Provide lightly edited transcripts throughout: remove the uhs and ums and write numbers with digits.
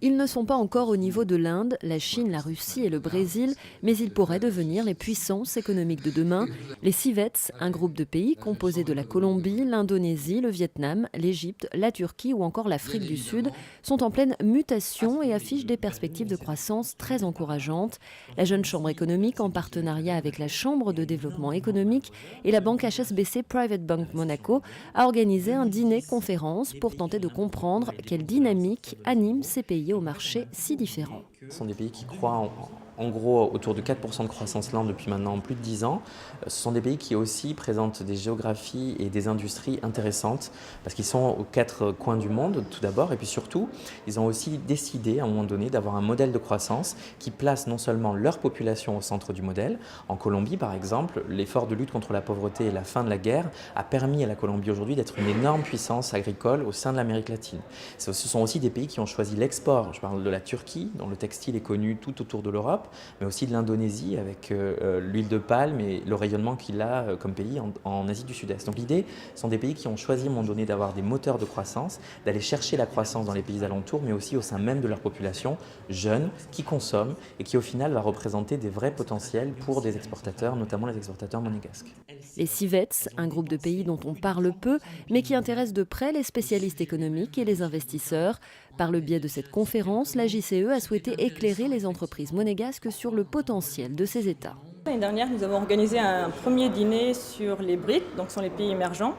Ils ne sont pas encore au niveau de l'Inde, la Chine, la Russie et le Brésil, mais ils pourraient devenir les puissances économiques de demain. Les CIVETS, un groupe de pays composé de la Colombie, l'Indonésie, le Vietnam, l'Égypte, la Turquie ou encore l'Afrique du Sud, sont en pleine mutation et affichent des perspectives de croissance très encourageantes. La Jeune Chambre économique, en partenariat avec la Chambre de développement économique et la banque HSBC Private Bank Monaco, a organisé un dîner-conférence pour tenter de comprendre quelle dynamique anime ces pays au marché si différents. Ce sont des pays qui croient en gros autour de 4% de croissance l'an depuis maintenant plus de 10 ans. Ce sont des pays qui aussi présentent des géographies et des industries intéressantes parce qu'ils sont aux quatre coins du monde tout d'abord et puis surtout ils ont aussi décidé à un moment donné d'avoir un modèle de croissance qui place non seulement leur population au centre du modèle. En Colombie par exemple, l'effort de lutte contre la pauvreté et la fin de la guerre a permis à la Colombie aujourd'hui d'être une énorme puissance agricole au sein de l'Amérique latine. Ce sont aussi des pays qui ont choisi l'export. Je parle de la Turquie dont le textile est connu tout autour de l'Europe, mais aussi de l'Indonésie avec l'huile de palme et le rayonnement qu'il a comme pays en Asie du Sud-Est. Donc l'idée, ce sont des pays qui ont choisi à un moment donné d'avoir des moteurs de croissance, d'aller chercher la croissance dans les pays alentours, mais aussi au sein même de leur population jeune, qui consomme et qui au final va représenter des vrais potentiels pour des exportateurs, notamment les exportateurs monégasques. Les CIVETS, un groupe de pays dont on parle peu, mais qui intéresse de près les spécialistes économiques et les investisseurs. Par le biais de cette conférence, la JCE a souhaité éclairer les entreprises monégasques sur le potentiel de ces États. L'année dernière, nous avons organisé un premier dîner sur les BRIC, donc ce sont les pays émergents.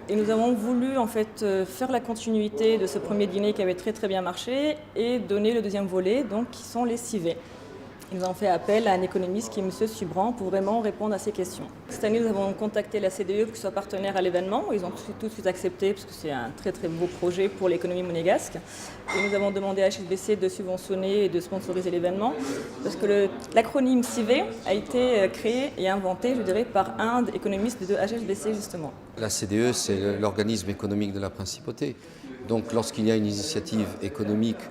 Et nous avons voulu en fait faire la continuité de ce premier dîner qui avait très bien marché et donner le deuxième volet, donc qui sont les CIVET. Nous avons fait appel à un économiste qui est M. Subran pour vraiment répondre à ces questions. Cette année, nous avons contacté la CDE pour qu'ils soient partenaires à l'événement. Ils ont tout de suite accepté parce que c'est un très beau projet pour l'économie monégasque. Et nous avons demandé à HSBC de subventionner et de sponsoriser l'événement parce que l'acronyme CIVE a été créé et inventé, je dirais, par un économiste de HSBC justement. La CDE, c'est l'organisme économique de la principauté. Donc lorsqu'il y a une initiative économique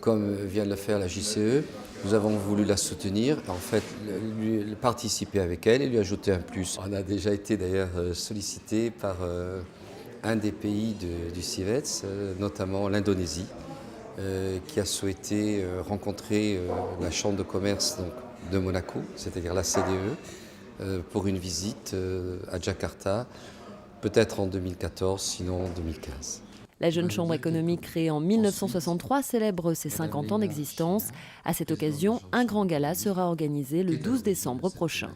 comme vient de le faire la JCE, nous avons voulu la soutenir, en fait participer avec elle et lui ajouter un plus. On a déjà été d'ailleurs sollicité par un des pays du CIVETS, notamment l'Indonésie, qui a souhaité rencontrer la Chambre de commerce donc, de Monaco, c'est-à-dire la CDE, pour une visite à Jakarta, peut-être en 2014, sinon en 2015. La Jeune Chambre économique, créée en 1963, célèbre ses 50 ans d'existence. À cette occasion, un grand gala sera organisé le 12 décembre prochain.